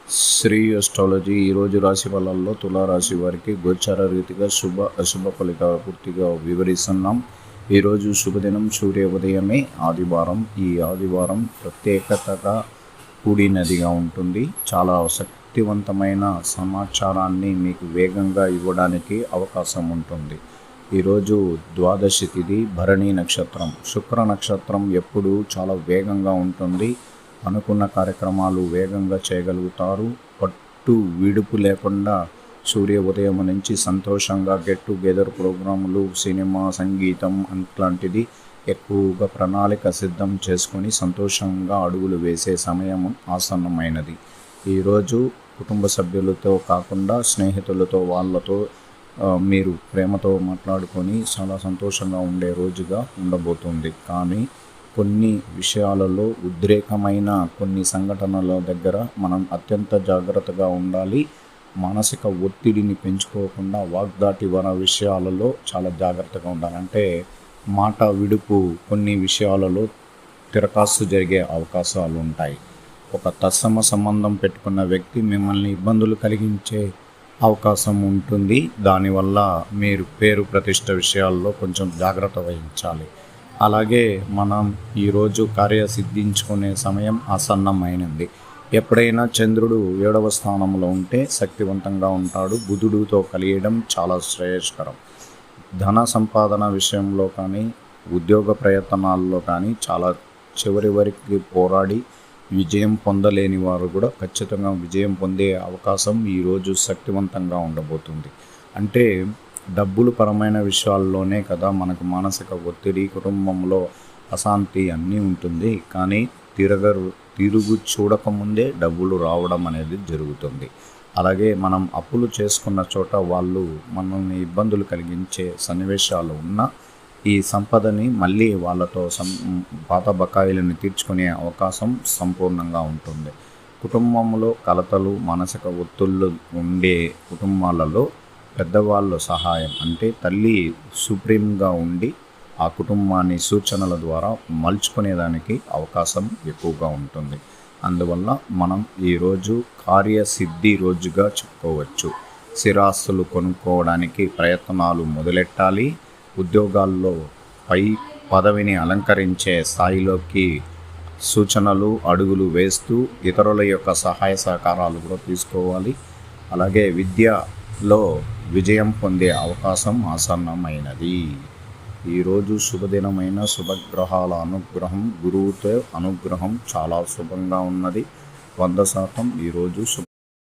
Shri astrology ఈరోజు రాశి ఫలాల్లో తులారాశి వారికి గోచార రీతిగా శుభ అశుభ ఫలితాలు పూర్తిగా వివరిస్తున్నాం. ఈరోజు శుభదినం, సూర్య ఉదయమే, ఆదివారం. ఈ ఆదివారం ప్రత్యేకతగా కూడినదిగా ఉంటుంది. చాలా శక్తివంతమైన సమాచారాన్ని మీకు వేగంగా ఇవ్వడానికి అవకాశం ఉంటుంది. ఈరోజు ద్వాదశి తిథి, భరణి నక్షత్రం. శుక్ర నక్షత్రం ఎప్పుడూ చాలా వేగంగా ఉంటుంది. అనుకున్న కార్యక్రమాలు వేగంగా చేయగలుగుతారు. పట్టు విడుపు లేకుండా సూర్య ఉదయం నుంచి సంతోషంగా గెట్ టుగెదర్ ప్రోగ్రాములు, సినిమా, సంగీతం అట్లాంటిది ఎక్కువగా ప్రణాళిక సిద్ధం చేసుకొని సంతోషంగా అడుగులు వేసే సమయం ఆసన్నమైనది. ఈరోజు కుటుంబ సభ్యులతో కాకుండా స్నేహితులతో, వాళ్ళతో మీరు ప్రేమతో మాట్లాడుకొని చాలా సంతోషంగా ఉండే రోజుగా ఉండబోతుంది. కానీ కొన్ని విషయాలలో ఉద్రేకమైన కొన్ని సంఘటనల దగ్గర మనం అత్యంత జాగ్రత్తగా ఉండాలి. మానసిక ఒత్తిడిని పెంచుకోకుండా వాగ్దాటి విషయాలలో చాలా జాగ్రత్తగా ఉండాలి. అంటే మాట విడుపు కొన్ని విషయాలలో తిరకాసు జరిగే అవకాశాలు ఉంటాయి. ఒక తత్సమ సంబంధం పెట్టుకున్న వ్యక్తి మిమ్మల్ని ఇబ్బందులు కలిగించే అవకాశం ఉంటుంది. దానివల్ల మీరు పేరు ప్రతిష్ట విషయాల్లో కొంచెం జాగ్రత్త వహించాలి. అలాగే మనం ఈరోజు కార్యసిద్ధించుకునే సమయం ఆసన్నమైనది. ఎప్పుడైనా చంద్రుడు 7వ స్థానంలో ఉంటే శక్తివంతంగా ఉంటాడు. బుధుడితో కలియడం చాలా శ్రేయస్కరం. ధన సంపాదన విషయంలో కానీ, ఉద్యోగ ప్రయత్నాల్లో కానీ చాలా చివరి వరకు పోరాడి విజయం పొందలేని వారు కూడా ఖచ్చితంగా విజయం పొందే అవకాశం ఈరోజు శక్తివంతంగా ఉండబోతుంది. అంటే డబ్బులు పరమైన విషయాల్లోనే కదా మనకు మానసిక ఒత్తిడి, కుటుంబంలో అశాంతి అన్నీ ఉంటుంది. కానీ తిరుగు చూడకముందే డబ్బులు రావడం అనేది జరుగుతుంది. అలాగే మనం అప్పులు చేసుకున్న చోట వాళ్ళు మనల్ని ఇబ్బందులు కలిగించే సన్నివేశాలు ఉన్న ఈ సంపదని మళ్ళీ వాళ్ళతో పాత బకాయిలను తీర్చుకునే అవకాశం సంపూర్ణంగా ఉంటుంది. కుటుంబంలో కలతలు, మానసిక ఒత్తిళ్ళు ఉండే కుటుంబాలలో పెద్దవాళ్ళ సహాయం, అంటే తల్లి సుప్రీంగా ఉండి ఆ కుటుంబాన్ని సూచనల ద్వారా మలుచుకునేదానికి అవకాశం ఎక్కువగా ఉంటుంది. అందువల్ల మనం ఈరోజు కార్యసిద్ధి రోజుగా చెప్పుకోవచ్చు. స్థిరాస్తులు కొనుక్కోవడానికి ప్రయత్నాలు మొదలెట్టాలి. ఉద్యోగాల్లో పై పదవిని అలంకరించే స్థాయిలోకి సూచనలు, అడుగులు వేస్తూ ఇతరుల యొక్క సహాయ సహకారాలు కూడా తీసుకోవాలి. అలాగే విద్యలో విజయం పొందే అవకాశం ఆసన్నమైనది. ఈరోజు శుభదినమైన శుభగ్రహాల అనుగ్రహం, గురువుతో అనుగ్రహం చాలా శుభంగా ఉన్నది. 100% ఈరోజు